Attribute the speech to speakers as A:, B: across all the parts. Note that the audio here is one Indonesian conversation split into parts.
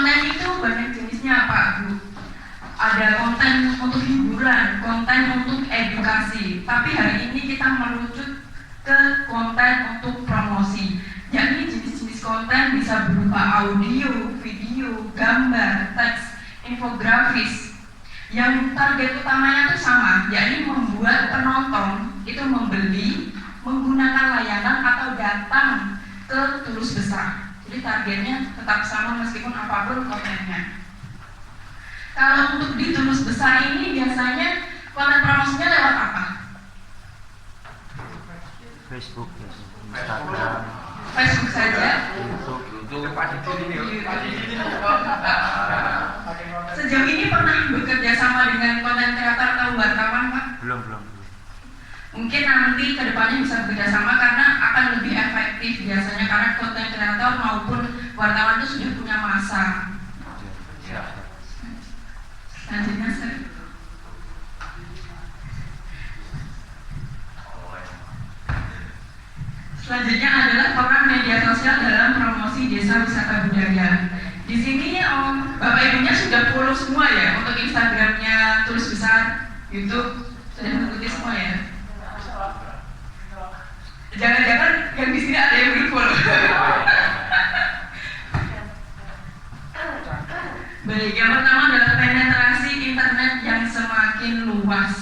A: konten itu banyak jenisnya Pak Bu. Ada konten untuk hiburan, konten untuk edukasi. Tapi hari ini kita merucut ke konten untuk promosi. Yakni jenis-jenis konten bisa berupa audio, video, gambar, teks, infografis. Yang target utamanya itu sama, yakni membuat penonton itu membeli, menggunakan layanan atau datang ke Tulus Besar. Jadi targetnya tetap sama meskipun apapun kontennya. Kalau untuk di Tulus Besar ini biasanya konten promosinya lewat apa?
B: Facebook, Instagram,
A: Facebook saja.
B: YouTube.
A: Sejauh ini pernah bekerja sama dengan konten kreator atau wartawan, Pak?
B: Belum.
A: Mungkin nanti kedepannya bisa bekerja sama karena akan lebih efektif biasanya karena konten kreator maupun wartawan itu sudah punya masa. Selanjutnya, Sir. Selanjutnya adalah peran media sosial dalam promosi desa wisata budaya. Di sini Bapak Ibunya sudah follow semua ya untuk Instagramnya Tulus Besar, YouTube sudah mengikuti semua ya. Jangan-jangan yang di sini ada yang belum follow. Baik, yang pertama adalah penetrasi internet yang semakin luas.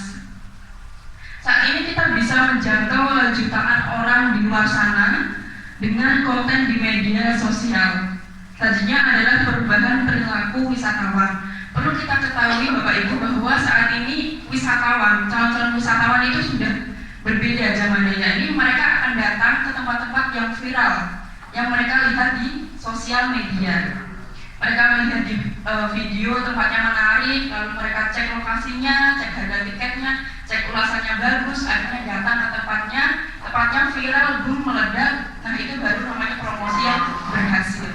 A: Saat ini kita bisa menjangkau jutaan orang di luar sana dengan konten di media sosial. Selanjutnya adalah perubahan perilaku wisatawan. Perlu kita ketahui Bapak Ibu bahwa saat ini wisatawan, calon-calon wisatawan itu sudah berbeda zamannya. Ini mereka akan datang ke tempat-tempat yang viral, yang mereka lihat di sosial media. Mereka melihat di video tempatnya menarik, lalu mereka cek lokasinya, cek harga tiketnya, cek ulasannya bagus, akhirnya datang ke tempatnya viral, boom, meledak. Nah itu baru namanya promosi yang berhasil.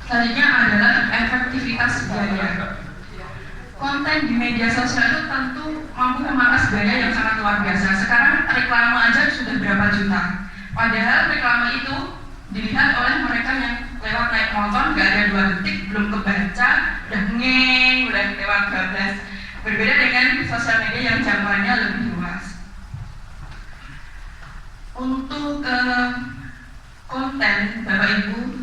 A: Selanjutnya adalah efektivitas biaya. Konten di media sosial itu tentu mampu memangkas biaya yang sangat luar biasa. Sekarang reklame aja sudah berapa juta. Padahal reklame itu dilihat oleh mereka yang lewat naik motor, nggak ada 2 detik, belum kebaca, udah lewat 12. Berbeda dengan sosial media yang jangkauannya lebih luas. Untuk konten Bapak Ibu,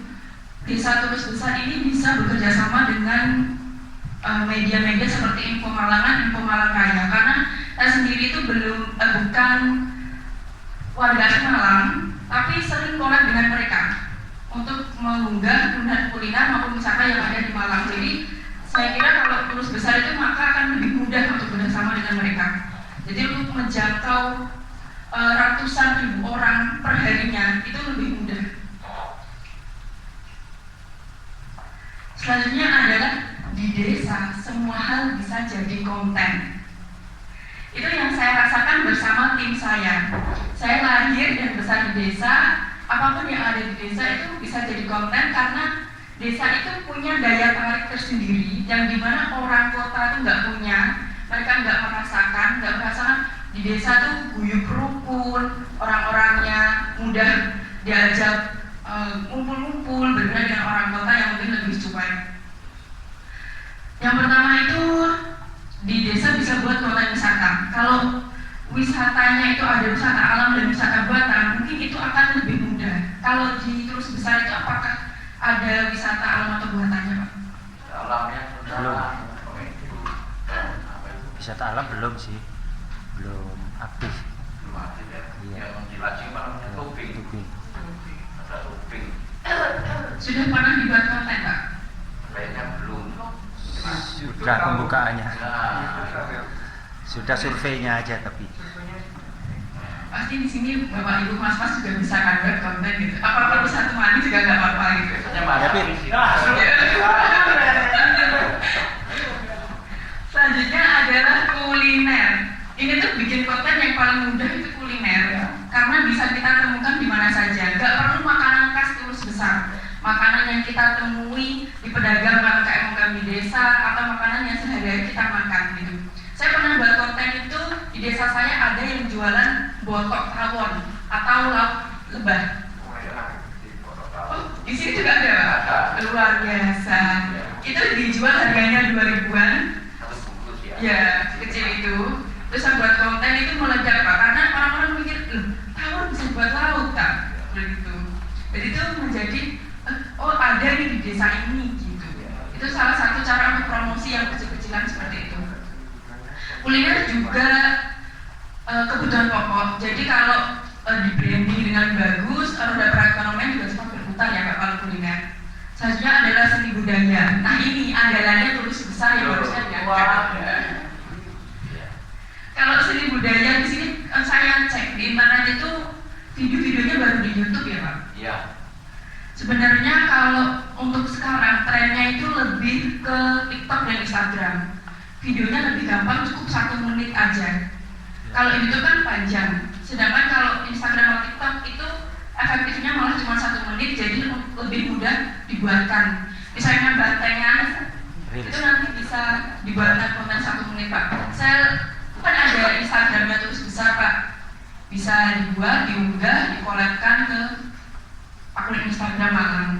A: Desa Tulus Besar ini bisa bekerja sama dengan media-media seperti Info Malangan, Info Malangkaya. Karena saya sendiri itu bukan warga Malang, tapi sering collab dengan mereka untuk mengunggah kuliner maupun wisata yang ada di Malang. Jadi saya kira kalau Tulus Besar itu maka akan lebih mudah untuk bersama dengan mereka. Jadi untuk menjangkau ratusan ribu orang per harinya itu lebih mudah. Selanjutnya adalah di desa semua hal bisa jadi konten. Itu yang saya rasakan bersama tim saya. Saya lahir dan besar di desa. Apapun yang ada di desa itu bisa jadi konten karena desa itu punya daya tarik tersendiri yang dimana orang kota itu nggak punya. Mereka nggak merasakan di desa tuh guyup rukun, orang-orangnya mudah diajak ngumpul-ngumpul, berbeda dengan orang kota yang mungkin lebih cuek. Yang pertama itu di desa bisa buat konten wisata. Kalau wisatanya itu ada wisata alam dan wisata buatan, mungkin itu akan lebih mudah. Kalau di Tulus Besar itu apakah ada wisata alam atau buatannya, Pak?
C: Alamnya
B: Belum. Wisata alam belum sih, belum aktif. Iya. Tubing.
A: Sudah pernah dibuat konten, Pak?
C: Kayaknya belum.
B: Sudah pembukaannya. Sudah surveinya aja tapi.
A: Pasti di sini Bapak Ibu Mas juga bisa buat konten gitu. Apa perlu satu mandi juga nggak apa-apa gitu. Selanjutnya adalah kuliner. Ini tuh bikin konten yang paling mudah itu kuliner, karena bisa kita temukan di mana saja. Gak perlu makanan khas Tulus Besar. Makanan yang kita temui di pedagang UMKM di desa atau makanan yang sehari-hari kita makan gitu. Saya pernah buat konten itu di desa saya ada yang jualan botok tawon atau lauk lebah. Oh, Di sini juga ada Pak.
C: Ada.
A: Luar biasa. Itu dijual harganya 2.000-an.
C: Satu bungkus ya.
A: Ya, kecil itu. Terus saya buat konten itu meledak Pak, karena orang-orang mikir, loh, tawon bisa buat lauk tak? Begitu. Jadi itu menjadi, oh ada nih di desa ini gitu. Itu salah satu cara untuk promosi yang kecil-kecilan seperti itu. Kuliner juga kebutuhan pokok. Jadi kalau di branding dengan bagus, roda perekonomian juga cepat berputar ya Pak kalau kuliner. Selanjutnya adalah seni budaya. Nah ini andalannya tulis besar yang harusnya diangkat. Kalau seni budaya di sini saya cek di internet itu video-videonya baru di YouTube ya Pak.
C: Iya.
A: Sebenarnya kalau untuk sekarang trennya itu lebih ke TikTok dan Instagram. Videonya lebih gampang, cukup 1 menit aja. Kalau YouTube kan panjang. Sedangkan kalau Instagram atau TikTok itu efektifnya malah cuma 1 menit, jadi lebih mudah dibuatkan. Misalnya bantengan itu nanti bisa dibuatkan konten 1 menit Pak. Saya kan ada Instagramnya terus besar Pak, bisa dibuat, diunggah, dikolekkan ke akun Instagram Malang.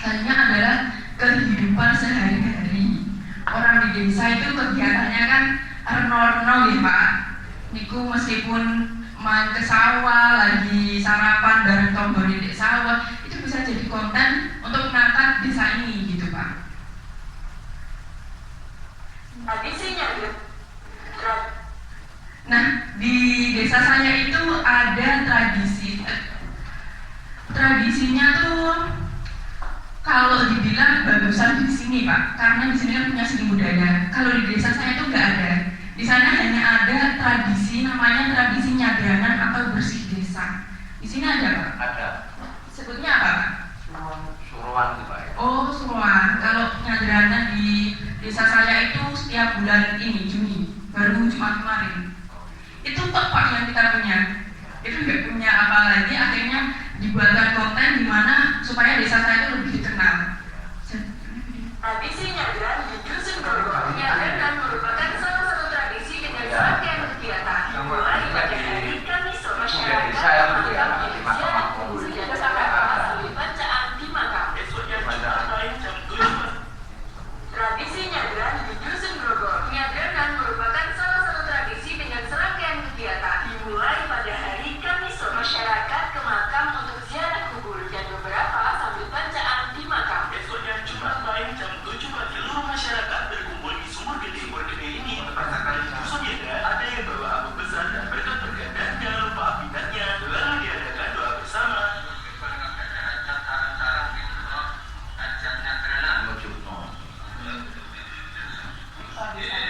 A: Selanjutnya adalah kehidupan sehari-hari. Orang di desa itu kegiatannya kan arno-arno ya Pak. Niku meskipun main ke sawah, lagi sarapan bareng tombol di sawah, itu bisa jadi konten untuk menata desa ini gitu Pak. Tradisinya gitu. Nah, di desa saya itu ada tradisi. Tradisinya tuh kalau dibilang bagusan di sini Pak, karena di sini kan punya seni budaya. Kalau di desa saya itu nggak ada. Di sana hanya ada tradisi namanya tradisi nyadrangan atau bersih desa. Di sini ada Pak?
C: Ada.
A: Sebutnya apa Pak?
C: Suruhan itu Pak.
A: Oh, suruhan. Kalau nyadrangan di desa saya itu setiap bulan ini Juni, baru Jumat kemarin. Itu tepat yang kita punya. Itu nggak punya apa lagi, akhirnya dibuatkan konten di mana supaya desa saya itu lebih dikenal. Tradisi nyadran di Dusun Grogol. Nyadran merupakan salah satu tradisi dengan serangkaian kegiatan. Mulai pada hari Kamis masyarakat
C: Saya betul ya, di Mahkamah
A: sejak sampai bacaan di makam.
D: Esoknya Jumat lain jam 7.
A: Tradisi nyadran di Dusun Grogol. Nyadran merupakan salah satu tradisi dengan serangkaian kegiatan. Dimulai pada hari Kamis masyarakat ke makam untuk ziarah kubur dan beberapa sambil bacaan di makam.
D: Esoknya Jumat lain jam 7 pagi seluruh masyarakat berkumpul di sumur gede. Sumur gede ini terpasangkan di dusun Yeda. Ada yang bawa abu besar dan berkat berganda. Jangan lupa apidatnya. Lalu diadakan doa bersama.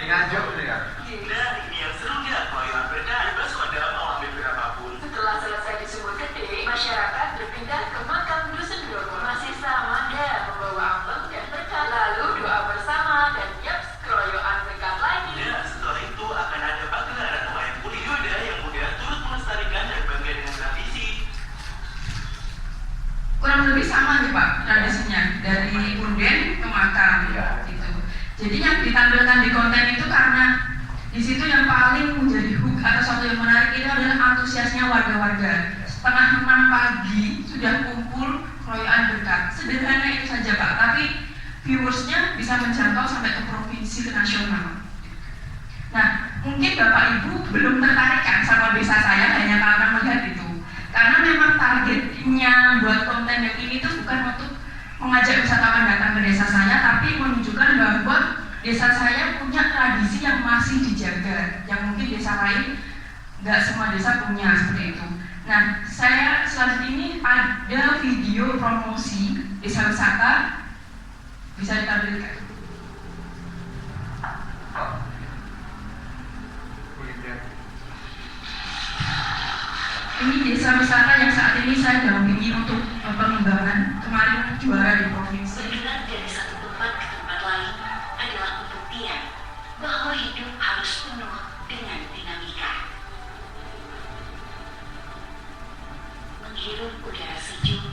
C: Nganjuk itu ya.
D: Dan ini yang seru ya, pelayanan berkah. Bebas Anda mau ambil berapapun.
A: Setelah selesai di sumur gede, masyarakat berpindah ke makam Dusun Grogol. Masih sama ada membawa ambang dan berkat. Lalu doa bersama dan yaps keroyokan berkat lagi.
D: Ya, setelah itu akan ada pagelaran wayang kulit Yoda yang mudah turut melestarikan dan bangga dengan tradisi.
A: Kurang lebih sama nih Pak tradisinya, dari punden ke makam gitu. Jadi yang ditampilkan di konten itu karena di situ yang paling menjadi hook atau satu yang menarik itu adalah antusiasnya warga-warga. Setengah 6 pagi sudah kumpul keroyokan berkat. Sederhana itu saja Pak, tapi viewersnya bisa menjangkau sampai ke provinsi, ke nasional. Nah, mungkin Bapak Ibu belum tertarik kan sama desa saya hanya karena melihat itu. Karena memang targetnya buat konten yang ini tuh bukan untuk mengajak wisatawan datang ke desa saya, tapi menunjukkan bahwa desa saya punya tradisi yang masih dijaga, yang mungkin desa lain nggak semua desa punya seperti itu. Nah, saya selanjutnya ini ada video promosi desa wisata, bisa ditampilkan. Ini desa wisata yang saat ini saya dampingi untuk pengembangan. Kemarin juara di provinsi.
E: Bergerak dari satu tempat ke tempat lain adalah pembuktian bahwa hidup harus penuh dengan dinamika. Menghirup udara sejuk,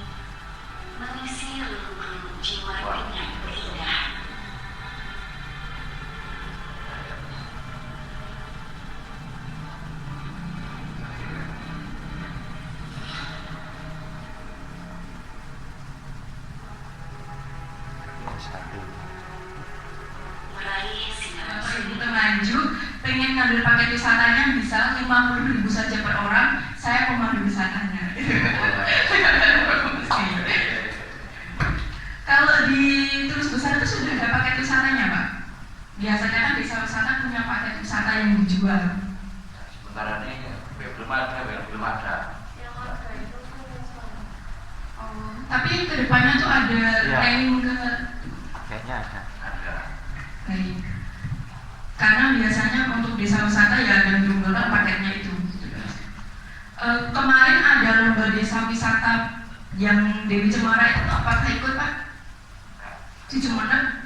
E: mengisi relung-relung jiwa dengan keindahan.
A: pengen ngambil paket wisatanya bisa 50.000 saja per orang, saya pemandu wisatanya. Kalau di Tulus Besar itu sudah ada paket wisatanya, Pak. Biasanya kan desa wisata punya paket wisata yang dijual.
C: Sementara ini belum ada.
A: Oh, tapi kedepannya tuh ada
B: Iya.
A: planning ke
B: Kayaknya ada.
A: baik. Karena biasanya untuk desa wisata ya ada jumlah paketnya itu. Kemarin ada lomba desa wisata yang Dewi Cemara itu apakah ikut, Pak? Di Jumeneng?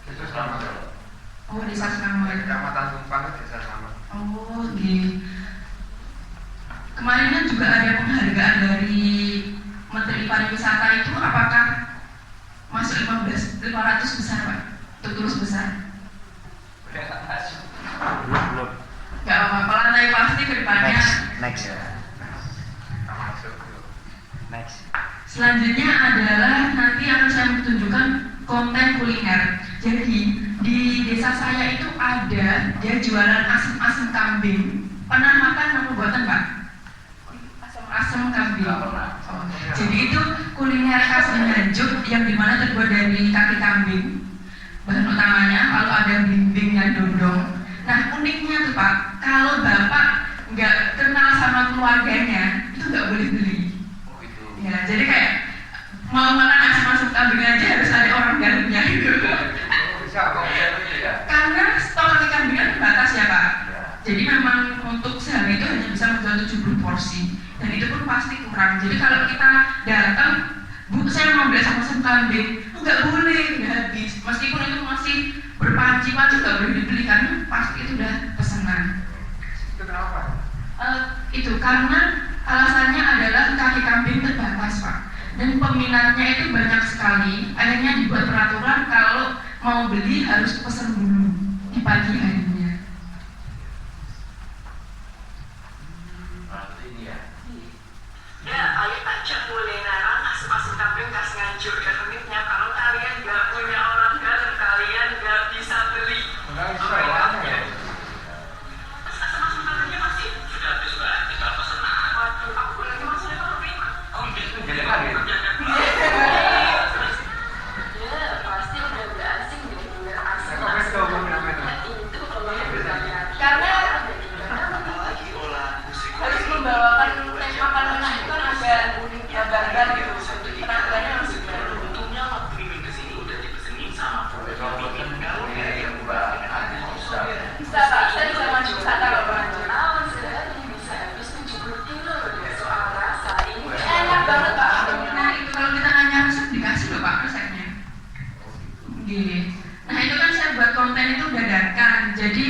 C: Itu sama.
A: Oh, desa Seramal.
F: Kecamatan Tumpang itu desa sama.
A: Oh, gitu. Kemarin kan juga ada penghargaan dari Menteri Pariwisata itu, apakah masuk 500 besar, Pak? Untuk Tulus Besar?
B: Belum.
A: Gak apa-apa, lantai pasti ke depannya.
B: Next.
F: Masuk.
B: Next.
A: Selanjutnya adalah nanti akan saya tunjukkan konten kuliner. Jadi di desa saya itu ada dia jualan asam kambing. Pernah makan atau buatan, Pak? Asam kambing.
C: Nggak pernah.
A: Oh, jadi itu kuliner khas Nganjuk yang dimana terbuat dari kaki kambing. Bahan utamanya lalu ada blimbing dan dondong. Nah uniknya tuh Pak, kalau Bapak nggak kenal sama keluarganya itu nggak boleh beli.
C: Oh itu.
A: Ya, jadi kayak mau makan asam kambing aja harus ada orang dalamnya gitu.
F: Bisa kok.
A: Karena stok kaki kambing kan terbatas ya Pak.
C: Ya.
A: Jadi memang untuk sehari itu hanya bisa menjual 70 porsi dan itu pun pasti kurang. Jadi kalau kita datang, Bu saya mau beli asam kambing, nggak boleh, nggak habis. Meskipun itu masih berpanci-panci nggak boleh dibeli karena pasti itu udah pesanan.
F: Itu kenapa?
A: Itu karena alasannya adalah kaki kambing terbatas Pak, dan peminatnya itu banyak sekali. Akhirnya dibuat peraturan kalau mau beli harus pesan dulu di pagi harinya.
C: Maksud ini ya.
D: Ya, ayo ajak kulineran asam kambing khas Nganjuk. Dan uniknya kalau kalian nggak punya orang dalam, kalian nggak bisa beli.
F: Enggak bisa
D: Apa yang
F: orangnya.
D: kamu- Asam kambingnya masih sudah habis Mbak, tinggal pesanan. Waduh, aku bilangnya masih ada terima. Oh, gitu.
C: Jadi kan gitu.
E: Ya, pasti udah gak asing deh dengar asam.
F: Kok bisa ngomong namanya?
E: Itu kalau misalnya
A: Karena
D: Apalagi olahan musik.
A: harus membawakan tema karena itu kan ada uniknya barbar gitu. Penampilannya harus baru.
D: Untungnya waktu minggu kesini udah dipesenin sama
C: Kalau bosan ini yang Mbak Andi bisa.
A: Bisa Pak, saya bisa maju wisata loh Pak.
E: Naon sehari bisa habis 70 kilo ya soal rasa ini.
A: Enak banget Pak. Nah itu kalau kita nanya resep dikasih loh Pak resepnya. Gini. Nah itu kan saya buat konten itu dadakan. Jadi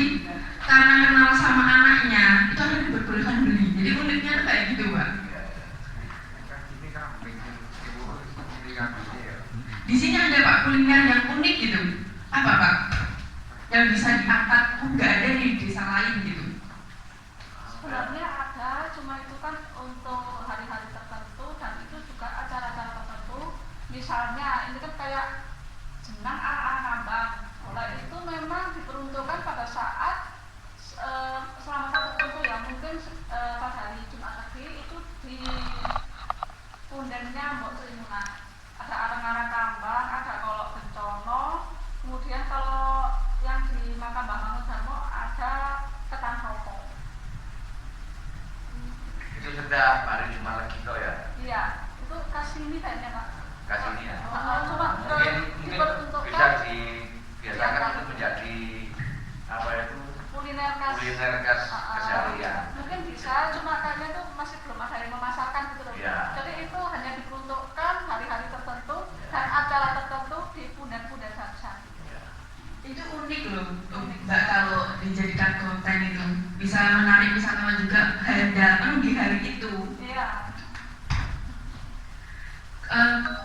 A: karena kenal sama anaknya itu ada diperbolehkan beli. Jadi uniknya tuh kayak gitu Pak.
F: Ini kambing, ibu ini kambingnya ya.
A: Di sini ada Pak kuliner yang unik gitu. Apa Pak? Yang bisa diangkat, nggak ada di desa lain gitu.
G: Sebenarnya ada, cuma itu kan untuk hari-hari tertentu dan itu juga acara-acara tertentu. Misalnya ini kan kayak jenang arah nambang. Nah itu memang diperuntukkan pada saat selama satu tentu ya mungkin pada hari Jumat Legi itu di pundennya Mbok Srimunan. Ada arang-arang kambang, ada kolok bencono, kemudian kalau yang di makam Mbah Mangun Darmo ada ketan rokok.
C: Itu setiap hari cuma lagi kok ya.
G: Iya, itu kasih ini kayaknya Pak.
C: Kasih ini ya.
G: Cuma
C: Mungkin
G: diperuntukkan
C: bisa dibiasakan itu menjadi apa itu
G: kuliner khas.
C: kuliner khas keseharian.
G: Mungkin bisa, cuma kayaknya itu masih belum ada yang memasarkan gitu loh.
C: Iya.
G: Jadi itu hanya diperuntukkan hari-hari tertentu dan acara tertentu di punden-punden saja.
A: Itu unik loh, Mbak kalau dijadikan konten itu bisa menarik wisatawan juga datang di hari itu.
G: Iya.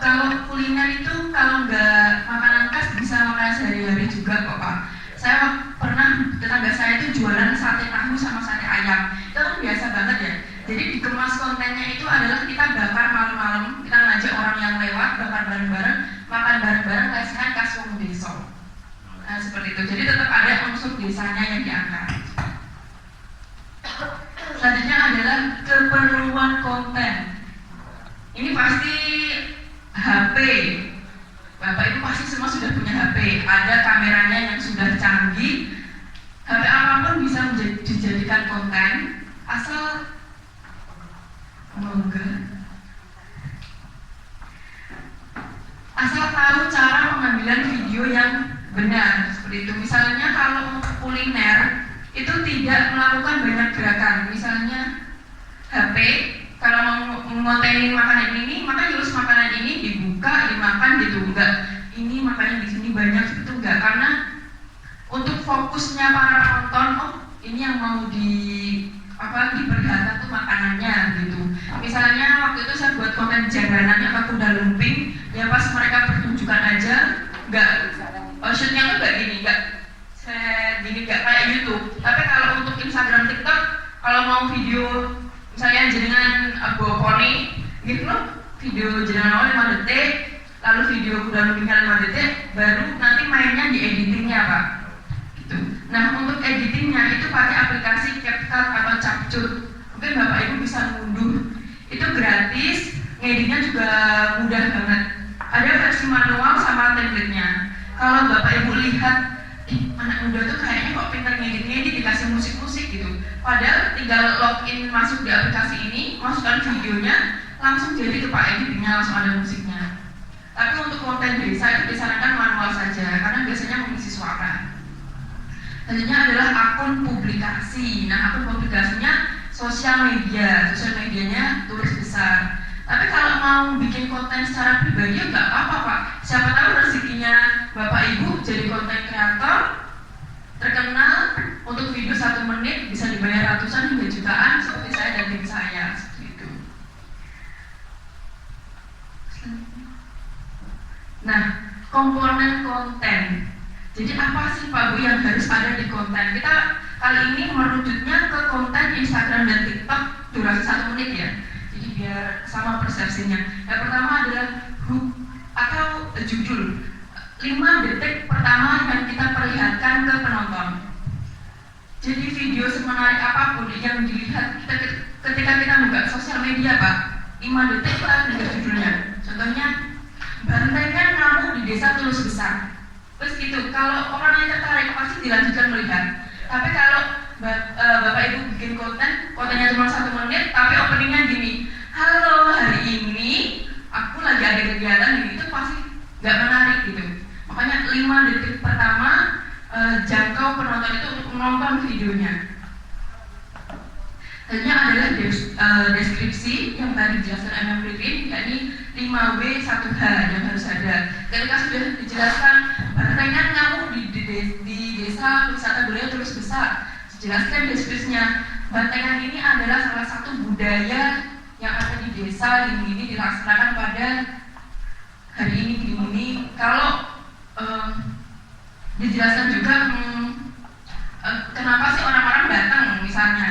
A: Kalau kuliner itu kalau nggak makanan khas bisa makanan sehari-hari juga kok Pak. Saya pernah tetangga saya itu jualan sate tahu sama sate ayam. Itu kan biasa banget ya. Jadi dikemas kontennya itu adalah kita bakar malam-malam, kita ngajak orang yang lewat bakar bareng-bareng, makan bareng-bareng, kasihan khas wong desa. Nah, seperti itu. Jadi tetap ada unsur desanya yang diangkat. Selanjutnya adalah keperluan konten. Ini pasti HP. Bapak Ibu pasti semua sudah punya HP. Ada kameranya yang sudah canggih. HP apapun bisa dijadikan konten asal tahu cara pengambilan video yang benar. Seperti itu. Misalnya kalau kuliner itu tidak melakukan banyak gerakan. Misalnya HP kalau mau mengontenin makanan ini, maka terus makanan ini dibuka, dimakan gitu, enggak. Ini makanan di sini banyak itu enggak, karena untuk fokusnya para penonton, oh ini yang mau diperlihatkan tuh makanannya gitu. Misalnya waktu itu saya buat konten jalanannya ke kuda lumping, ya pas mereka pertunjukan aja, enggak, shootnya tuh enggak gini, enggak kayak YouTube. Tapi kalau untuk Instagram, TikTok, kalau mau video misalnya jenengan bawa poni gitu loh, video jenengan 5 detik, lalu video kuda lumpingnya 5 detik, baru nanti mainnya di editingnya Pak gitu. Nah untuk editingnya itu pakai aplikasi CapCut atau Capcut. Mungkin Bapak Ibu bisa ngunduh, itu gratis, ngeditnya juga mudah banget. Ada versi manual sama template-nya. Kalau Bapak Ibu lihat, anak muda tuh kayaknya kok pintar ngedit dikasih musik-musik gitu. Padahal tinggal login masuk di aplikasi ini, masukkan videonya, langsung jadi tuh Pak editingnya, langsung ada musiknya. Tapi untuk konten desa itu disarankan manual saja, karena biasanya mengisi suara. Selanjutnya adalah akun publikasi. Nah akun publikasinya sosial medianya tulis besar. Tapi kalau mau bikin konten secara pribadi ya nggak apa-apa Pak. Siapa tahu rezekinya Bapak Ibu jadi konten kreator terkenal, untuk video 1 menit bisa dibayar ratusan hingga jutaan seperti saya dan tim saya seperti itu. Nah, komponen konten. Jadi apa sih Pak Bu yang harus ada di konten? Kita kali ini merujutnya ke konten Instagram dan TikTok durasi 1 menit ya. Jadi biar sama persepsinya. Yang pertama adalah hook atau judul. 5 detik pertama yang kita perlihatkan ke penonton. Jadi video semenarik apapun yang dilihat ketika kita buka sosial media Pak, 5 detik kita lihat judulnya. Contohnya, bantengan ngamuk di desa Tulus Besar. Terus gitu, kalau orang yang tertarik pasti dilanjutkan melihat. Tapi kalau Bapak Ibu bikin kontennya cuma 1 menit, tapi openingnya gini, halo hari ini aku lagi ada kegiatan ini, itu pasti nggak menarik gitu. Makanya 5 detik pertama jangkau penonton itu untuk menonton videonya. Selanjutnya adalah deskripsi yang tadi dijelaskan MM Ririn, yakni 5W1H yang harus ada. Ketika sudah dijelaskan bantengan ngamuk di desa wisata budaya Tulus Besar, dijelaskan deskripsinya. Bantengan ini adalah salah satu budaya yang ada di desa ini dilaksanakan pada hari ini. Kalau dijelaskan juga kenapa sih orang-orang datang misalnya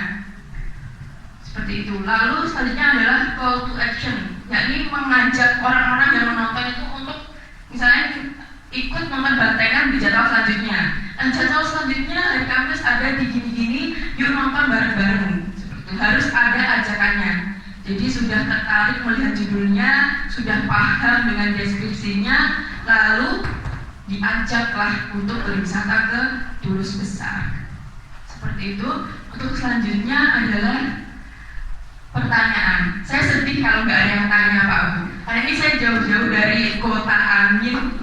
A: seperti itu. Lalu selanjutnya adalah call to action, yakni mengajak orang-orang yang menonton itu untuk misalnya ikut nonton bantengan di jadwal selanjutnya. Dan jadwal selanjutnya hari Kamis ada di gini-gini, yuk nonton bareng-bareng. Seperti itu. Harus ada ajakannya. Jadi sudah tertarik melihat judulnya, sudah paham dengan deskripsinya, lalu diajaklah untuk berwisata ke Tulus Besar. Seperti itu. Untuk selanjutnya adalah pertanyaan. Saya sedih kalau nggak ada yang tanya Pak Bu. Hari ini saya jauh-jauh dari kota angin.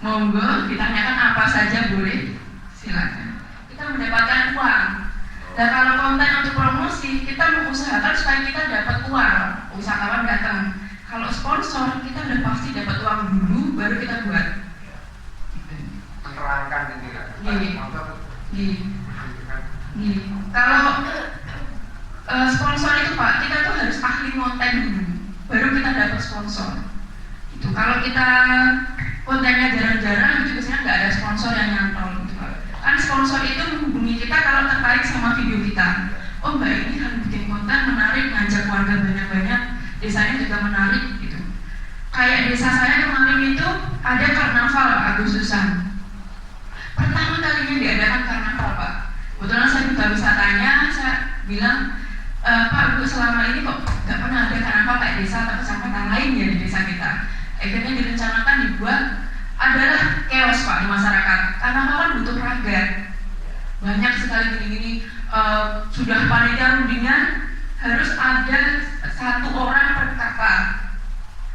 A: Monggo ditanyakan apa saja boleh, silakan. Kita mendapatkan uang. Dan kalau konten untuk promosi, kita mengusahakan supaya kita dapat uang. Wisatawan datang. Kalau sponsor, kita udah pasti dapat uang dulu, baru kita buat.
F: Menerangkan gitu ya.
A: Kalau sponsor itu Pak, kita tuh harus ahli konten dulu, baru kita dapat sponsor. Itu kalau kita kontennya jarang-jarang, itu biasanya nggak ada sponsor yang nyantol. Gitu. Kan sponsor itu menghubungi kita kalau tertarik sama video kita. Oh Mbak ini kan bikin konten menarik, ngajak warga banyak-banyak, desanya juga menarik gitu. Kayak desa saya kemarin itu ada karnaval Agustusan. kalinya diadakan karnaval Pak. Kebetulan saya duta wisatanya, saya bilang, Pak Bu selama ini kok nggak pernah ada karnaval kayak desa atau kecamatan lain ya di desa kita. Akhirnya direncanakan dibuat adalah chaos Pak di masyarakat. Karnaval kan butuh raga, banyak sekali gini-gini. Sudah panitia rundingan harus ada 1 orang per kapal.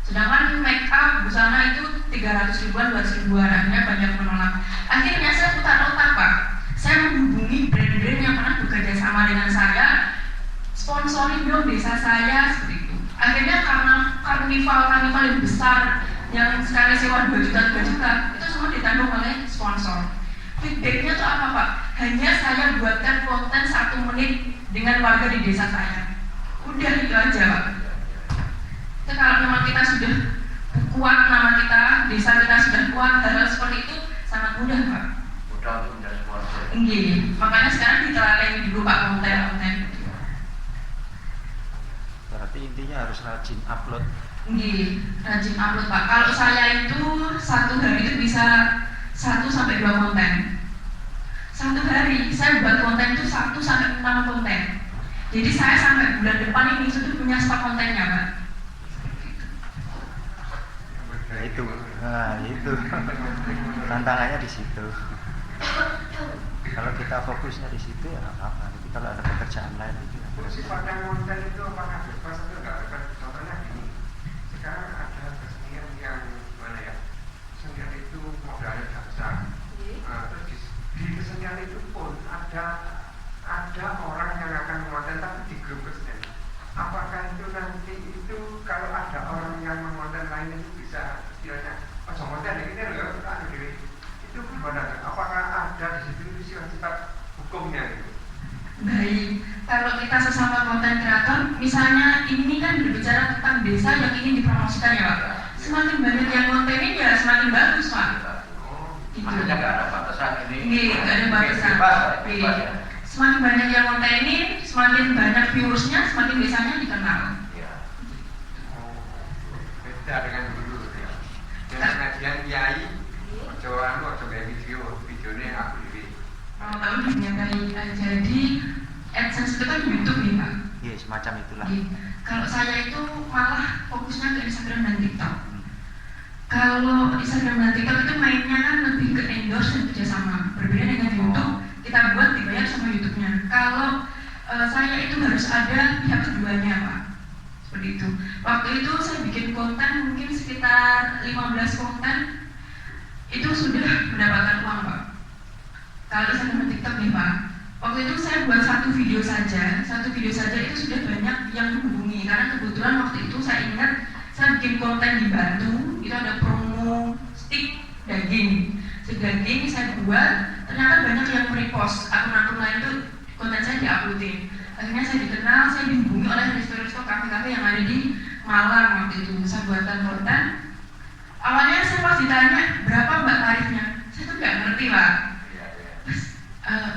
A: Sedangkan make up busana itu 300 ribuan, 200 ribuan, akhirnya banyak menolak. Akhirnya saya putar otak Pak, saya menghubungi brand-brand yang pernah bekerja sama dengan saya, sponsorin dong desa saya, seperti itu. Akhirnya karena karnival yang besar, yang sekali sewa 2 juta, 3 juta, itu semua ditanggung oleh sponsor. Feedbacknya tuh apa Pak? Hanya saya buatkan konten 1 menit dengan warga di desa saya. Udah itu aja Pak. Itu kalau memang kita sudah kuat, nama kita, desa kita sudah kuat, hal-hal seperti itu sangat mudah Pak.
C: Mudah untuk menjadi sponsor.
A: Iya, makanya sekarang diteladani dulu Pak konten-konten.
B: Berarti intinya harus rajin upload.
A: Iya, rajin upload Pak. Kalau saya itu 1 hari itu bisa 1-2 konten. 1 hari saya buat konten itu 1-6 konten. Jadi saya sampai bulan depan ini sudah punya stok kontennya Pak.
B: Itu tantangannya di situ. Kalau kita fokusnya di situ ya nggak apa-apa. Tapi kalau ada pekerjaan lain itu ya
F: Sifatnya konten itu apakah bebas atau enggak bebas? Contohnya gini, sekarang ada kesenian yang gimana ya? Kesenian itu modalnya nggak besar. Terus di kesenian itu pun ada orang yang akan mengonten tapi di grup kesenian. Apakah itu nanti itu kalau ada orang yang mengonten lain itu bisa istilahnya konten ini loh itu gimana? Apakah ada di situ sifat hukumnya gitu?
A: Baik, kalau kita sesama konten kreator, misalnya ini kan berbicara tentang desa yang ingin dipromosikan ya Pak. Semakin banyak yang kontenin ya semakin bagus Pak. Gitu.
C: Maksudnya nggak ada batasan ini.
A: Iya, nggak ada batasan.
C: Bebas ya.
A: Semakin banyak yang kontenin, semakin banyak viewersnya, semakin desanya dikenal.
C: Iya.
F: Beda dengan dulu ya. Dengan kajian kiai, ojo kayak videonya aku diri.
A: Kalau tahu dunia baik, jadi AdSense itu kan YouTube nih Pak.
B: iya semacam itulah.
A: Iya. Kalau saya itu malah fokusnya ke Instagram dan TikTok. Kalau Instagram dan TikTok itu mainnya kan lebih ke endorse dan kerjasama. Berbeda dengan YouTube, kita buat dibayar sama YouTube-nya. Kalau saya itu harus ada pihak keduanya Pak. Seperti itu. Waktu itu saya bikin konten mungkin sekitar 15 konten, itu sudah mendapatkan uang Pak. Kalau Instagram dan TikTok nih Pak, waktu itu saya buat 1 video saja itu sudah banyak yang menghubungi. Karena kebetulan waktu itu saya ingat saya bikin konten di Batu, itu ada promo stik daging. Stik daging saya buat, ternyata banyak yang repost. Akun-akun lain tuh konten saya diuploadin. Akhirnya saya dikenal, saya dihubungi oleh resto-resto kafe-kafe yang ada di Malang waktu itu. Saya buatkan konten. Awalnya saya pas ditanya berapa Mbak tarifnya, saya tuh nggak ngerti Pak.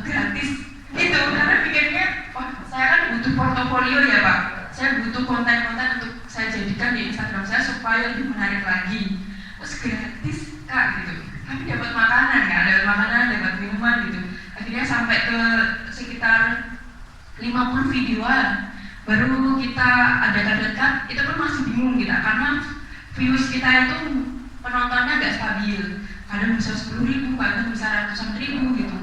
A: Gratis gitu, karena pikirnya wah saya kan butuh portofolio ya Pak, saya butuh konten-konten untuk saya jadikan di Instagram saya supaya lebih menarik lagi. Terus gratis Kak gitu, tapi dapat makanan kan, dapat makanan, dapat minuman gitu. Akhirnya sampai ke sekitar 50 videoan baru kita adakan, itu pun masih bingung kita karena views kita itu penontonnya agak stabil, kadang bisa 10.000, kadang bisa ratusan ribu gitu.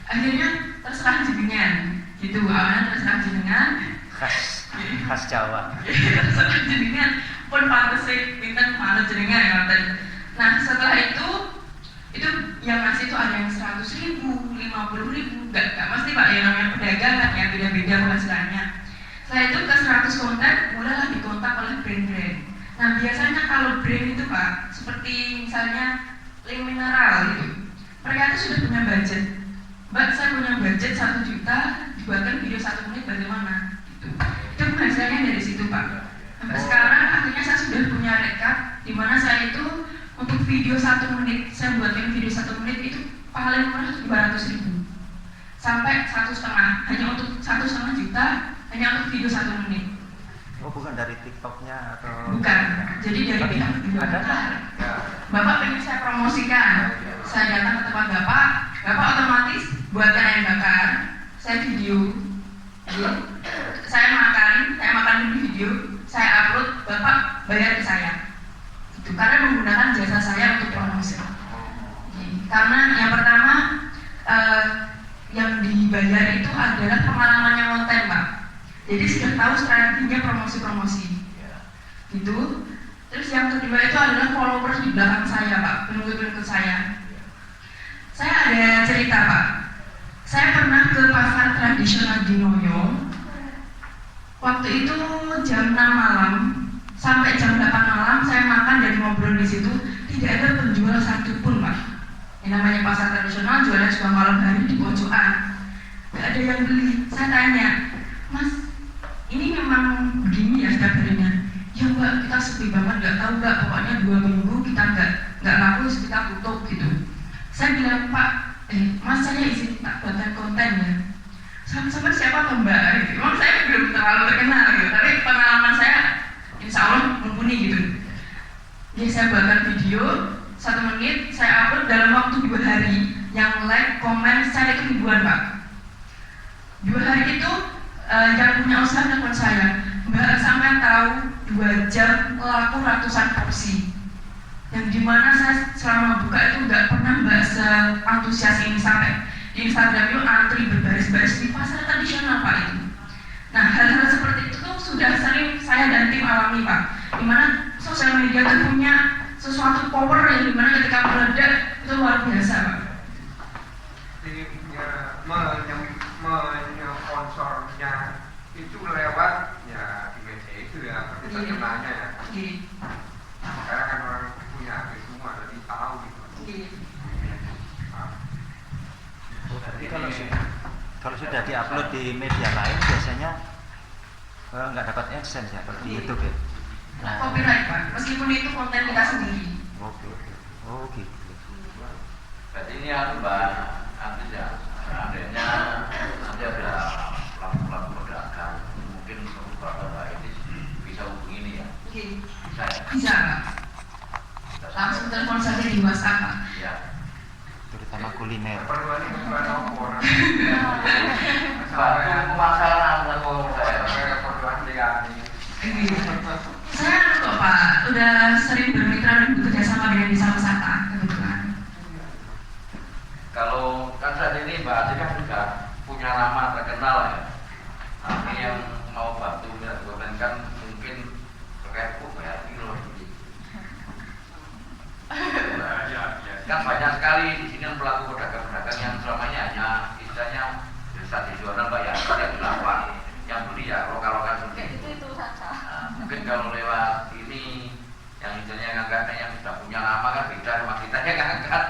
A: Akhirnya terserah jenengan gitu, awalnya terserah jenengan
B: khas Jawa.
A: terserah jenengan pun pantas pinten malu jenengan ya Pak. Nah setelah itu yang ngasih itu ada yang 100.000, 50.000, nggak mesti Pak, yang namanya pedagang kan ya beda-beda penghasilannya. Setelah itu ke 100 konten mulailah dikontak oleh brand-brand. Nah biasanya kalau brand itu Pak, seperti misalnya Link Mineral gitu, mereka itu sudah punya budget. Mbak, saya punya budget 1 juta, dibuatkan video 1 menit bagaimana? Gitu. Itu penghasilannya dari situ Pak. Sampai sekarang akhirnya saya sudah punya rekap, di mana saya itu untuk video 1 menit, saya buatkan video 1 menit itu paling murah 200.000 sampai 1,5, hanya untuk 1,5 juta, hanya untuk video 1 menit.
B: Oh bukan dari TikToknya atau?
A: Bukan, jadi dari
B: Tapi
A: pihak kedua.
B: ada?
A: Bapak pengen saya promosikan, saya datang ke tempat Bapak, Bapak otomatis buatkan ayam bakar, saya video, saya makan dulu video, saya upload, Bapak bayar ke saya. Itu karena menggunakan jasa saya untuk promosi. Karena yang pertama yang dibayar itu adalah pengalamannya konten, Pak. Jadi sudah tahu strateginya promosi-promosi. Gitu. Terus yang kedua itu adalah followers di belakang saya, Pak, pengikut-pengikut saya. Saya ada cerita, Pak. Saya pernah ke pasar tradisional di Noyo. Waktu itu jam 6 malam sampai jam 8 malam saya makan dan ngobrol di situ, tidak ada penjual satupun, Pak. Yang namanya pasar tradisional jualnya juga malam hari di pojokan. Gak ada yang beli. Saya tanya, Mas, ini memang begini ya setiap harinya? Ya Mbak, kita sepi banget, nggak tahu Mbak, pokoknya 2 minggu kita nggak laku, kita tutup gitu. Saya bilang, Pak, Mas, saya izin tak buatkan konten ya. Sama-sama siapa Mbak? Memang saya belum terlalu terkenal gitu, tapi pengalaman saya insya Allah mumpuni gitu. Jadi saya buatkan video 1 menit, saya upload dalam waktu 2 hari. Yang like, komen, saya itu ribuan, Pak. 2 hari itu yang punya usaha telepon saya, Mbak, sampai tahu 2 jam laku ratusan porsi. Yang dimana saya selama buka itu nggak pernah Mbak seantusias ini, sampai di Instagram itu antri berbaris-baris di pasar tradisional, Pak, itu. Nah, hal-hal seperti itu tuh sudah sering saya dan tim alami, Pak. Dimana sosial media itu punya sesuatu power yang dimana ketika meledak itu luar biasa, Pak.
F: Sponsornya itu lewat ya di media itu ya, seperti terkenalnya ya. Sekarang kan orang punya HP semua, jadi tahu gitu.
B: Jadi kalau sudah diupload di media lain biasanya nggak dapat AdSense ya kalau di YouTube ya.
A: Copyright, Pak, meskipun itu konten kita sendiri.
B: Oke. Oh gitu.
C: Berarti ini Mbak, nanti ya, seandainya nanti ada pelaku-pelaku pedagang, mungkin beberapa Mbak ini bisa hubungi ini ya. Bisa ya?
A: Bisa, Pak. Langsung telepon saja di WhatsApp, Pak.
C: Iya.
B: Terutama kuliner.
F: Perluan itu bukan orang.
C: Batu pemasaran kalau saya
F: Perluan lihat ini.
A: Saya kok, Pak, udah sering bermitra dan bekerja sama dengan desa wisata kebetulan.
C: Kalau kan saat ini Mbak Aci kan sudah punya nama terkenal ya. Tapi yang mau bantu minat kan mungkin terkait ya kilo ini. Kan banyak sekali di sini pelaku pedagang-pedagang yang selamanya hanya istilahnya desa di jualan Mbak ya, yang dilakukan, yang beli ya lokal-lokal sendiri.
G: Itu saja.
C: Nah, mungkin kalau lewat ini yang istilahnya ngangkatnya yang sudah punya nama kan beda sama kita yang ngangkat.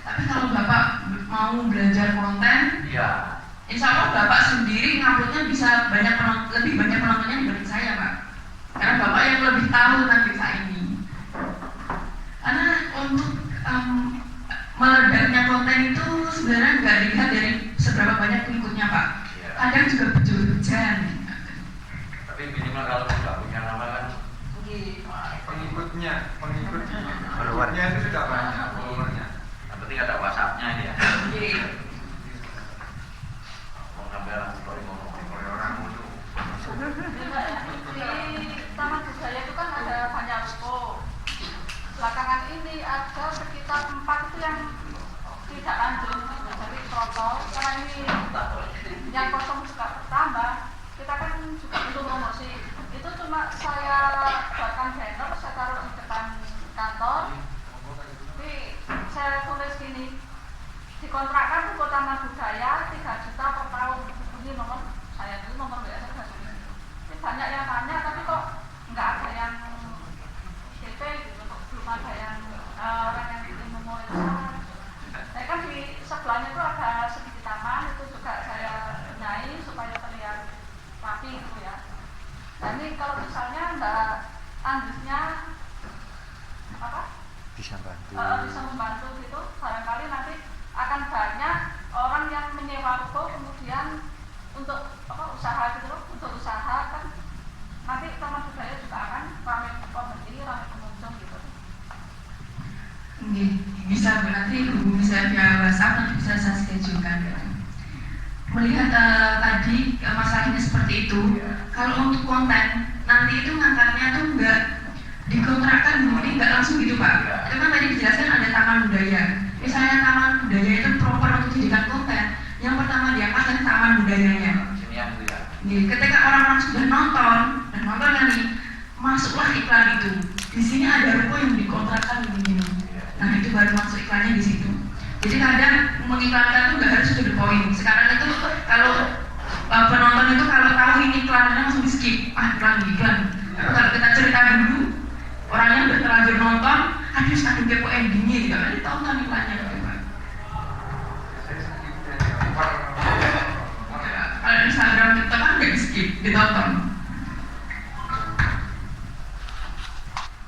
A: Tapi kalau Bapak mau belajar konten,
C: Iya.
A: insya Allah Bapak sendiri nguploadnya bisa lebih banyak penontonnya dibanding saya, Pak. Karena Bapak yang lebih tahu tentang desa ini. Karena untuk meledaknya konten itu sebenarnya nggak dilihat dari seberapa banyak pengikutnya, Pak.
C: Iya.
A: Kadang juga bejol-bejan.
C: Tapi minimal kalau sudah punya nama kan.
F: Pengikutnya
B: Followernya
F: itu sudah banyak followernya.
C: Yang penting ada WhatsApp-nya ini ya.
A: Oke.
C: Mau sampai
F: Orang itu.
G: Di Taman Budaya itu kan ada banyak ruko. Belakangan ini ada sekitar 4 itu yang tidak lanjut, jadi protol. Karena ini yang kosong juga bertambah, kita kan juga butuh promosi. Itu cuma saya buatkan banner, saya taruh di depan kantor. Tapi saya tulis gini, dikontrakkan ruko Taman Budaya 3 juta per tahun. Ini nomor saya dulu, nomor WA saya tulis. Ini banyak yang tanya, tapi kok nggak ada yang DP gitu, kok belum ada yang orang yang ingin memulai usaha. Saya kan di sebelahnya itu ada sedikit taman, itu juga saya benahi supaya terlihat rapi gitu ya. Nah ini kalau misalnya Mbak Andusnya apa?
B: Bisa bantu.
G: Bisa membantu gitu, barangkali nanti akan banyak orang yang menyewa ruko kemudian untuk usaha gitu loh, untuk usaha kan nanti Taman Budaya juga akan ramai pembeli, ramai pengunjung gitu.
A: Bisa, nanti hubungi bisa via WhatsApp, nanti bisa saya schedulekan gitu. Melihat tadi masalahnya seperti itu, kalau untuk konten nanti itu ngangkatnya tuh nggak dikontrakkan begini, nggak langsung gitu Pak. Itu kan tadi dijelaskan ada taman budaya. Misalnya taman budaya itu proper untuk dijadikan konten. Yang pertama diangkat adalah taman budayanya. Ketika orang-orang sudah nonton dan nontonnya nih, masuklah iklan itu. Di sini ada ruko yang dikontrakkan begini. Nah itu baru masuk iklannya di situ. Jadi kadang mengiklankan itu nggak harus to the point. Sekarang itu kalau penonton itu kalau tahu ini iklannya langsung di skip. Iklan. Tapi kalau kita cerita dulu, orangnya udah terlanjur nonton, aduh aduh kepo endingnya gitu. Kan ditonton iklannya gitu Pak. Kalau Instagram kita kan nggak di skip, ditonton.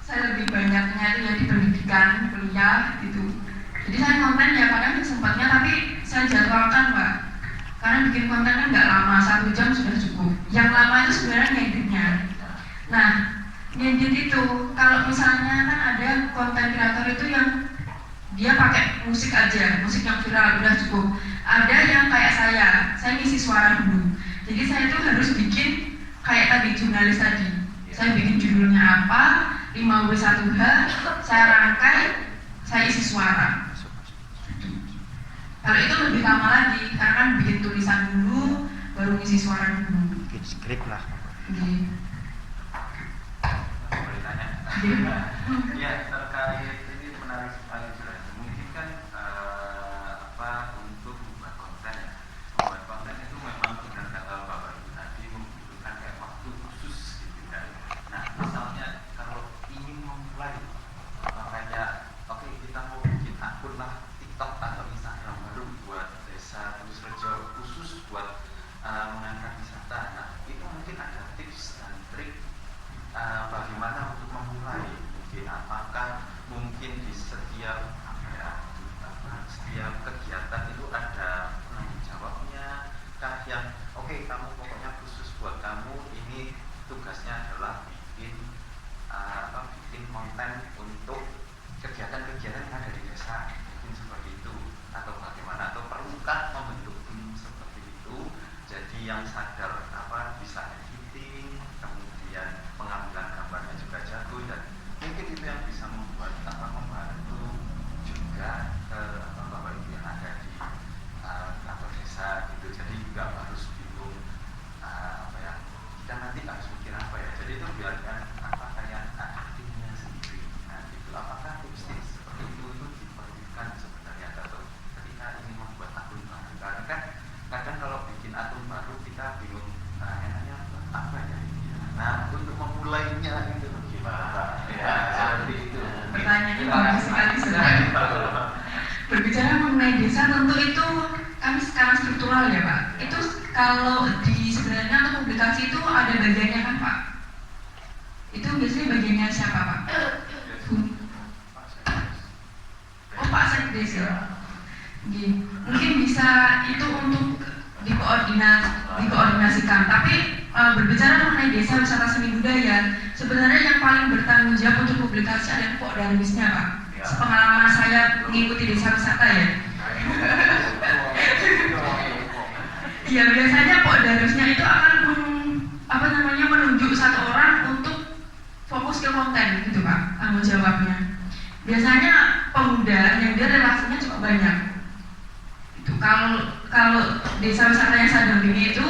A: Saya lebih banyaknya itu ya di pendidikan, kuliah gitu. Jadi saya konten ya kadang sempatnya, tapi saya jadwalkan Pak. Karena bikin konten kan nggak lama, 1 jam sudah cukup. Yang lama itu sebenarnya ngeditnya. Nah, ngedit itu kalau misalnya kan ada konten kreator itu yang dia pakai musik aja, musik yang viral udah cukup. Ada yang kayak saya ngisi suara dulu. Jadi saya itu harus bikin kayak tadi jurnalis tadi. Saya bikin judulnya apa, 5W1H, saya rangkai, saya isi suara. Kalau itu lebih lama lagi, karena kan bikin tulisan dulu, baru ngisi suara dulu.
B: Bikin skrip lah.
C: Boleh tanya? Ya, terkait ini menarik sekali jelas. Mungkin kan untuk membuat konten ya. Membuat konten itu memang benar kata Bapak Ibu tadi membutuhkan kayak waktu khusus gitu kan. Nah, misalnya kalau ingin memulai makanya oke, kita mau bikin akun lah TikTok atau Instagram baru buat desa Tulusrejo khusus buat mengangkat wisata. Nah, itu mungkin ada tips dan trik bagaimana untuk memulai. Mungkin apakah mungkin di setiap setiap kegiatan itu ada penanggung jawabnya kah yang oke, kamu pokoknya khusus buat kamu ini tugasnya adalah bikin bikin konten untuk kegiatan-kegiatan yang ada di desa, mungkin seperti itu, atau bagaimana, atau perlukah membentuk tim seperti itu jadi yang sadar bisa editing, kemudian pengambilan gambarnya juga jago, dan mungkin itu yang bisa membuat membantu juga Bapak Ibu yang ada di kantor desa gitu. Jadi nggak harus bingung kita nanti harus mikir apa ya. Jadi itu biarkan kayak timnya sendiri. Nah itu apakah tips-tips seperti itu diperlukan sebenarnya atau ketika ingin membuat akun baru? Karena kan kadang kalau bikin akun baru kita bingung enaknya apa ya ini. Nah untuk memulainya itu gimana? Ya seperti itu.
A: Pertanyaannya bagus sekali sebenarnya. Berbicara mengenai desa tentu itu kami sekarang struktural ya Pak. Itu kalau di sebenarnya untuk publikasi itu ada bagiannya kan Pak. Itu biasanya bagiannya siapa Pak? Oh Pak Sekdes ya. Mungkin bisa itu untuk dikoordinasikan. Tapi berbicara mengenai desa wisata seni budaya, sebenarnya yang paling bertanggung jawab untuk publikasi adalah Pok Darwisnya Pak. Sepengalaman saya mengikuti desa wisata ya. Ya biasanya Pok Darwisnya itu akan menunjuk satu orang untuk fokus ke konten gitu Pak, tanggung jawabnya. Biasanya pemuda yang dia relasinya cukup banyak. Itu kalau desa wisata yang saya dampingi itu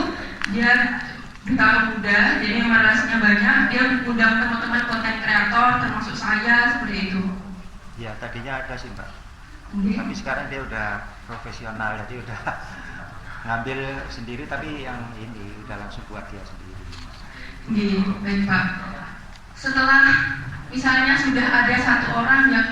A: dia duta pemuda, jadi yang relasinya banyak, dia undang teman-teman konten kreator termasuk saya seperti itu.
B: Ya tadinya ada sih Mbak. Tapi sekarang dia udah profesional, jadi udah ngambil sendiri, tapi yang ini udah langsung buat dia sendiri.
A: Baik Pak. Setelah misalnya sudah ada satu orang yang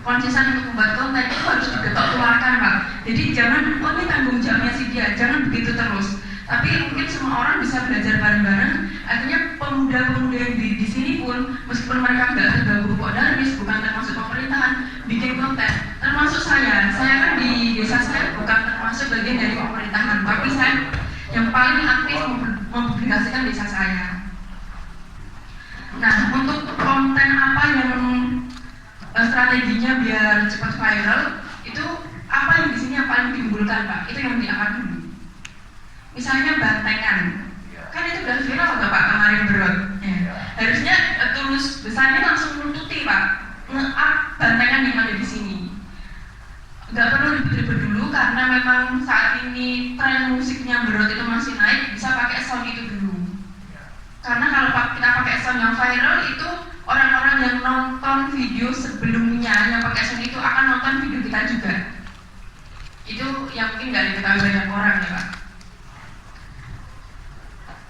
A: konsisten untuk membuat konten, itu harus digetok keluarkan Pak. Jadi jangan, ini tanggung jawabnya si dia, jangan begitu terus. Tapi mungkin semua orang bisa belajar bareng-bareng. Akhirnya pemuda-pemuda yang di sini pun, meskipun mereka nggak tergabung Pok Darwis, bukan termasuk pemerintahan, bikin konten. Termasuk saya kan di desa saya bukan termasuk bagian dari pemerintahan, tapi saya yang paling aktif mempublikasikan desa saya. Nah, untuk konten apa yang strateginya biar cepat viral, itu apa yang di sini yang paling ditimbulkan Pak, itu yang diangkat dulu. Misalnya bantengan, kan itu udah viral nggak Pak kemarin berot. Ya. Harusnya Tulus besarnya langsung nuntuti Pak, nge-up bantengan yang ada di sini. Nggak perlu ribet-ribet dulu karena memang saat ini tren musiknya berot itu masih naik, bisa pakai sound itu dulu. Karena kalau kita pakai sound yang viral itu orang-orang yang nonton video sebelumnya yang pakai sound itu akan nonton video kita juga. Itu yang mungkin nggak diketahui banyak orang ya Pak.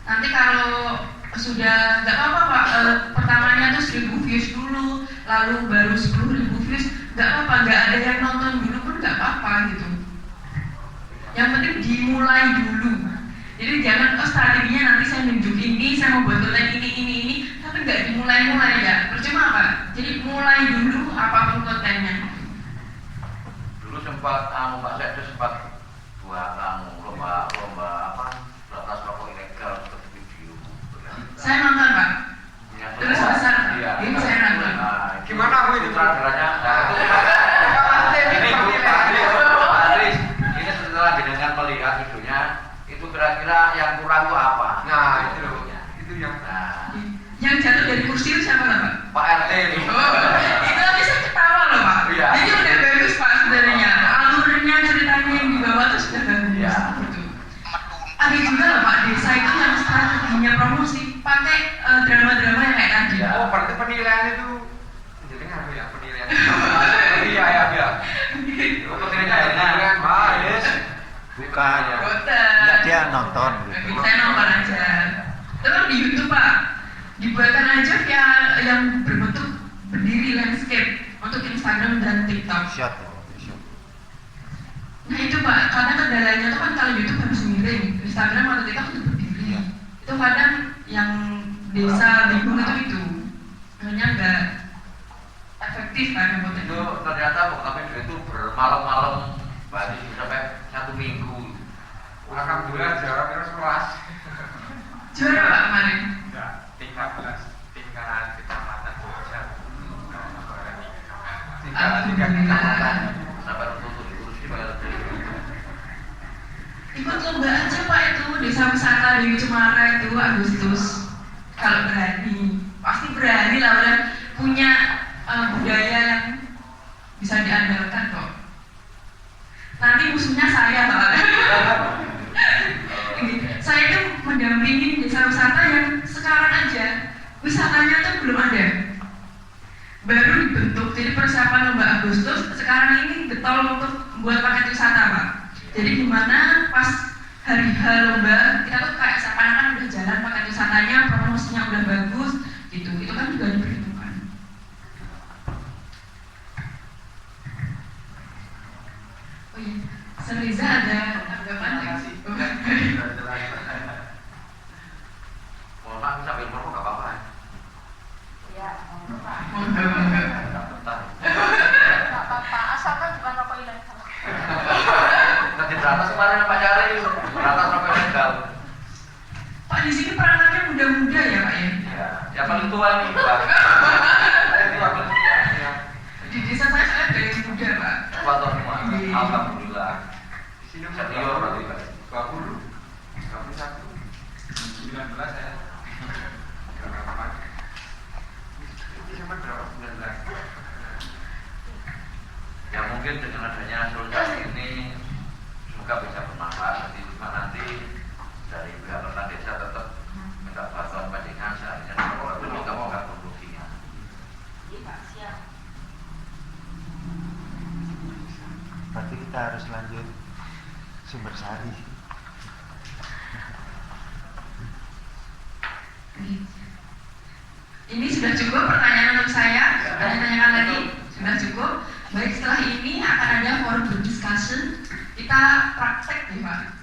A: Nanti kalau sudah nggak apa-apa Pak, pertamanya tuh 1000 views dulu, lalu baru 10.000 views, nggak apa-apa, nggak ada yang nonton dulu pun nggak apa-apa gitu. Yang penting dimulai dulu. Jadi jangan strateginya nanti saya nunjuk ini, saya mau buat konten ini, tapi nggak dimulai-mulai ya. Percuma Pak. Jadi mulai dulu apapun kontennya.
C: Dulu sempat Pak Sekdes sempat buat lomba apa batas rokok ilegal seperti video.
A: Saya nonton Pak.
C: Ya,
A: Terus besar.
C: Iya.
A: Ini saya nonton.
F: Gimana aku itu?
C: Sutradaranya ini Bu Paris. Ini setelah dengan melihat videonya, itu kira-kira yang kurang itu apa?
F: Nah, itu loh. Itu yang
A: Yang jatuh dari kursi itu siapa Pak?
C: Pak RT itu.
A: Itu nanti saya ketawa loh Pak.
C: Iya.
A: Jadi udah bagus Pak sebenarnya. Alurnya ceritanya yang dibawa tuh sudah bagus.
C: Iya.
A: Gitu. Ada juga loh Pak desa itu yang strateginya promosi pakai drama-drama yang kayak tadi.
C: Iya.
F: oh berarti penilaian itu jadi ngaruh ya penilaian. Iya. Oh, penilaian bagus.
B: Bukan.
A: Boten.
B: Enggak, dia nonton gitu.
A: Saya nonton aja. Itu kan di YouTube Pak. Dibuatkan aja via yang berbentuk berdiri landscape untuk Instagram dan TikTok.
B: Shot ya, shot.
A: Nah itu Pak, karena kendalanya itu kan kalau YouTube harus miring, Instagram atau TikTok itu berdiri.
B: Iya.
A: Itu kadang yang desa bingung itu, hanya nggak efektif kan buat
C: Itu ternyata waktu itu bermalam-malam berarti sampai 1 minggu.
F: Alhamdulillah juara terus kelas.
A: Juara Pak kemarin.
F: Enggak, 13 tingkat kecamatan Jogja. Tingkat kecamatan.
C: Sampai tertutup di kursi bayar
A: Ikut lomba aja Pak itu desa wisata di Cemara itu Agustus. Kalau berani, pasti berani lah udah punya budaya yang bisa diandalkan kok. Nanti musuhnya saya soalnya. Saya itu mendampingin desa wisata yang sekarang aja wisatanya tuh belum ada, baru dibentuk. Jadi persiapan lomba Agustus sekarang ini getol untuk buat paket wisata Pak. Jadi gimana pas hari H lomba kita tuh kayak seakan-akan udah jalan paket wisatanya, promosinya udah bagus gitu. Itu kan juga diperhitungkan. Oh iya, Seriza ada tanggapan nggak sih?
C: Mohon maaf sambil merokok gak apa-apa.
G: Ya, Pak.
A: Monggo.
C: Bentar.
G: Nggak apa-apa, asalkan bukan rokok ilegal.
C: Nanti beratas kemarin Pak Cari, beratas rokok ilegal.
A: Pak di sini perangkatnya muda-muda ya Pak ya?
C: Ya, yang paling tua nih Pak. Saya itu paling tua.
A: Di desa saya ada yang muda Pak.
C: Tua tuh semua. Alhamdulillah.
F: Di sini
C: Senior berarti Pak.
F: 20, 21, 19 ya. Berapa? Ini sama berapa? 19.
C: Ya mungkin dengan adanya solusi ini semoga bisa bermanfaat. Nanti dari pihak pemerintah desa tetap minta bantuan pancingan seharusnya kalau itu juga mau produksinya.
G: Iya Pak, siap.
B: Berarti kita harus lanjut Sumber Sari.
A: Ini sudah cukup pertanyaan untuk saya. Ada yang tanyakan lagi? Sudah cukup. Baik, setelah ini akan ada forum berdiscussion. Kita praktek nih Pak.